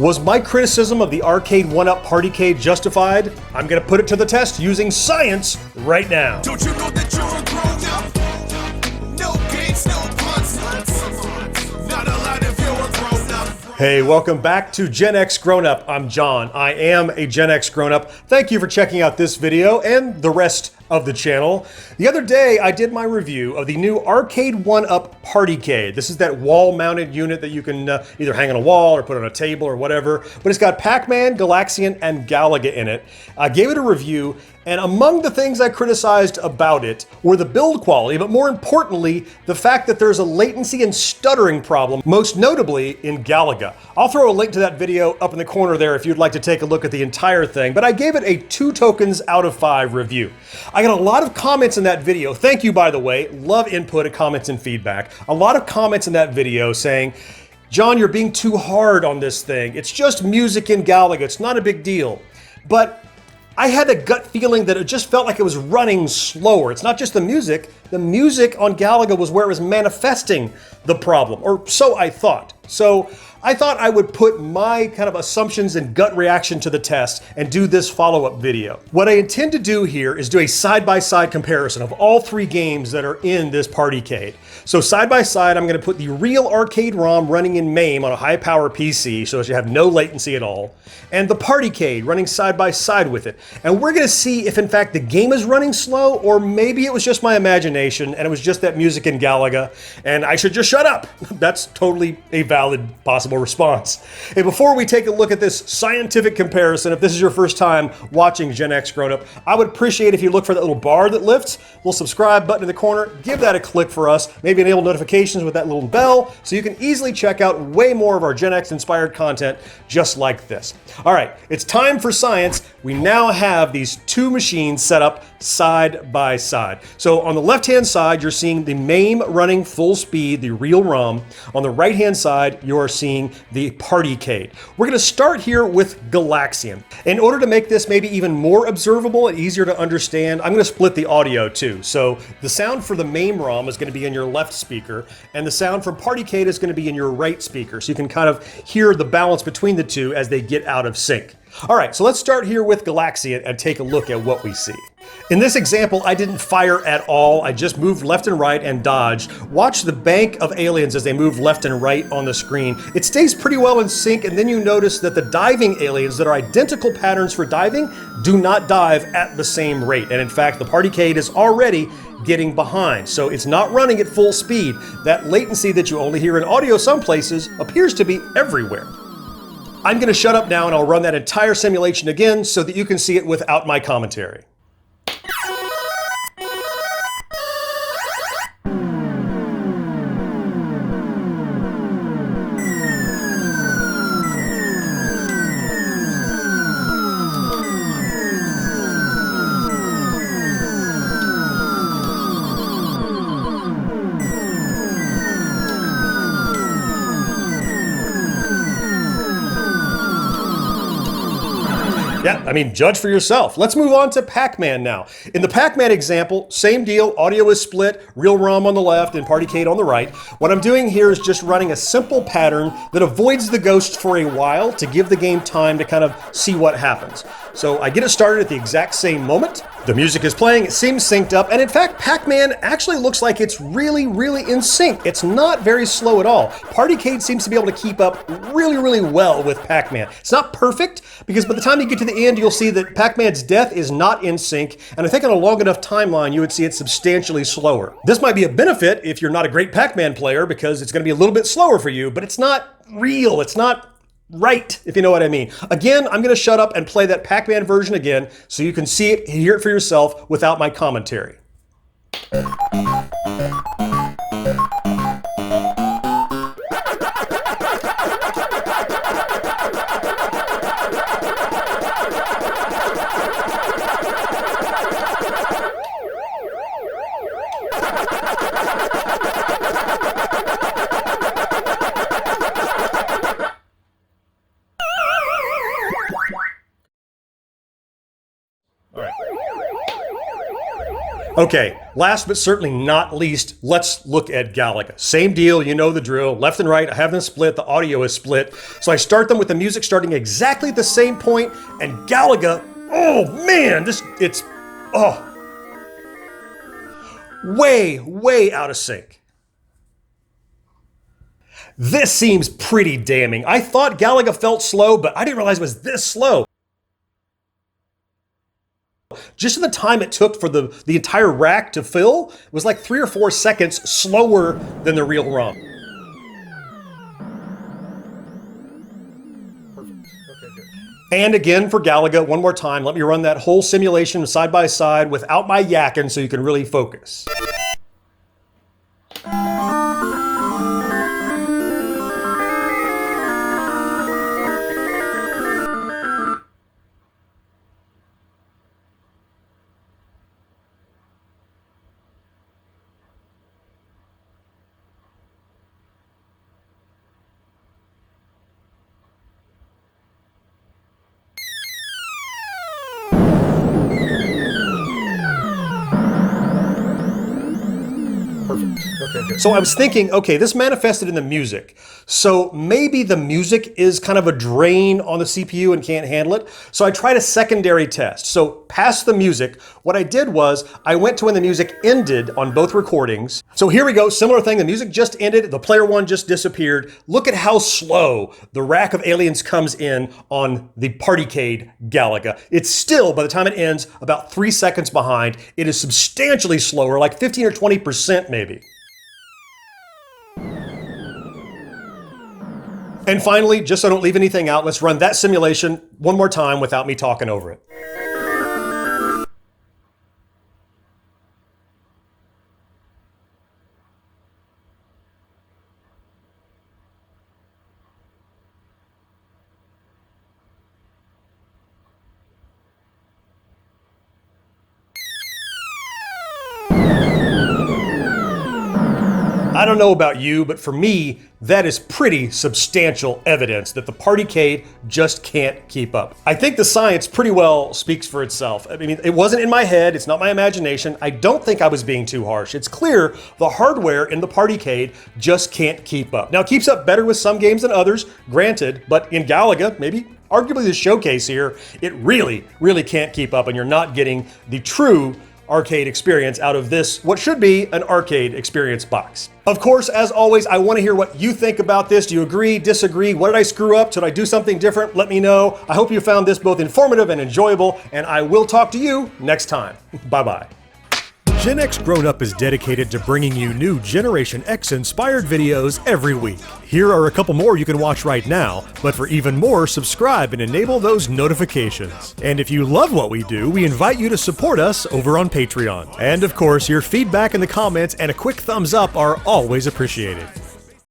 Was my criticism of the Arcade1Up Partycade justified? I'm gonna put it to the test using science right now. Don't you know that you're a grown-up? No games, no puns. Not allowed if you're a grown-up. Hey, welcome back to GenXGrownUp. I'm John. I am a GenXGrownUp. Thank you for checking out this video and the rest of the channel. The other day, I did my review of the new Arcade1Up Partycade. This is that wall-mounted unit that you can either hang on a wall or put on a table or whatever, but it's got PacMan, Galaxian, and Galaga in it. I gave it a review, and among the things I criticized about it were the build quality, but more importantly, the fact that there's a latency and stuttering problem, most notably in Galaga. I'll throw a link to that video up in the corner there if you'd like to take a look at the entire thing, but I gave it a 2 tokens out of 5 review. I got a lot of comments in that video. Thank you, by the way. Love input and comments and feedback. A lot of comments in that video saying, John, you're being too hard on this thing. It's just music in Galaga. It's not a big deal. But I had a gut feeling that it just felt like it was running slower. It's not just the music. The music on Galaga was where it was manifesting the problem, or so I thought. So I thought I would put my kind of assumptions and gut reaction to the test and do this follow-up video. What I intend to do here is do a side-by-side comparison of all 3 games that are in this Partycade. So side-by-side, I'm gonna put the real arcade ROM running in MAME on a high-power PC so that you have no latency at all, and the Partycade running side-by-side with it. And we're gonna see if in fact the game is running slow, or maybe it was just my imagination and it was just that music in Galaga, and I should just shut up. That's totally a valid possible response. Hey, before we take a look at this scientific comparison, if this is your first time watching GenXGrownUp, I would appreciate if you look for that little bar that lifts, little subscribe button in the corner, give that a click for us, maybe enable notifications with that little bell so you can easily check out way more of our Gen X inspired content just like this. All right, it's time for science. We now have these 2 machines set up side by side. So on the left-hand side, you're seeing the MAME running full speed, the real ROM. On the right-hand side, you are seeing the Partycade. We're gonna start here with Galaxian. In order to make this maybe even more observable and easier to understand, I'm gonna split the audio too. So the sound for the MAME ROM is gonna be in your left speaker, and the sound from Partycade is gonna be in your right speaker. So you can kind of hear the balance between the 2 as they get out of sync. All right, so let's start here with Galaxian and take a look at what we see. In this example, I didn't fire at all. I just moved left and right and dodged. Watch the bank of aliens as they move left and right on the screen. It stays pretty well in sync, and then you notice that the diving aliens that are identical patterns for diving do not dive at the same rate. And in fact, the Partycade is already getting behind, so it's not running at full speed. That latency that you only hear in audio some places appears to be everywhere. I'm gonna shut up now and I'll run that entire simulation again so that you can see it without my commentary. Yeah, I mean, judge for yourself. Let's move on to PacMan now. In the PacMan example, same deal, audio is split, real ROM on the left and Partycade on the right. What I'm doing here is just running a simple pattern that avoids the ghost for a while to give the game time to kind of see what happens. So I get it started at the exact same moment. The music is playing, it seems synced up, and in fact, PacMan actually looks like it's really in sync. It's not very slow at all. Partycade seems to be able to keep up really well with PacMan. It's not perfect, because by the time you get to the end, you'll see that PacMan's death is not in sync, and I think on a long enough timeline, you would see it substantially slower. This might be a benefit if you're not a great PacMan player, because it's gonna be a little bit slower for you, but it's not real, it's not right, if you know what I mean. Again, I'm gonna shut up and play that PacMan version again so you can see it, hear it for yourself without my commentary. Okay, last but certainly not least, let's look at Galaga. Same deal, you know the drill. Left and right, I have them split, the audio is split. So I start them with the music starting exactly at the same point, and Galaga, oh man, it's way out of sync. This seems pretty damning. I thought Galaga felt slow, but I didn't realize it was this slow. Just in the time it took for the entire rack to fill, it was like 3 or 4 seconds slower than the real ROM. And again for Galaga, one more time, let me run that whole simulation side by side without my yakking so you can really focus. So I was thinking, okay, this manifested in the music. So maybe the music is kind of a drain on the CPU and can't handle it. So I tried a secondary test. So past the music, what I did was I went to when the music ended on both recordings. So here we go, similar thing. The music just ended. The player one just disappeared. Look at how slow the rack of aliens comes in on the party-cade Galaga. It's still, by the time it ends, about 3 seconds behind. It is substantially slower, like 15 or 20% maybe. And finally, just so I don't leave anything out, let's run that simulation one more time without me talking over it. I don't know about you, but for me, that is pretty substantial evidence that the party-cade just can't keep up. I think the science pretty well speaks for itself. I mean, it wasn't in my head, it's not my imagination. I don't think I was being too harsh. It's clear the hardware in the party-cade just can't keep up. Now, it keeps up better with some games than others, granted, but in Galaga, maybe arguably the showcase here, it really can't keep up, and you're not getting the true arcade experience out of this, what should be an arcade experience box. Of course, as always, I want to hear what you think about this. Do you agree, disagree? What did I screw up? Should I do something different? Let me know. I hope you found this both informative and enjoyable, and I will talk to you next time. Bye-bye. GenXGrownUp is dedicated to bringing you new Generation X inspired videos every week. Here are a couple more you can watch right now, but for even more, subscribe and enable those notifications. And if you love what we do, we invite you to support us over on Patreon. And of course, your feedback in the comments and a quick thumbs up are always appreciated.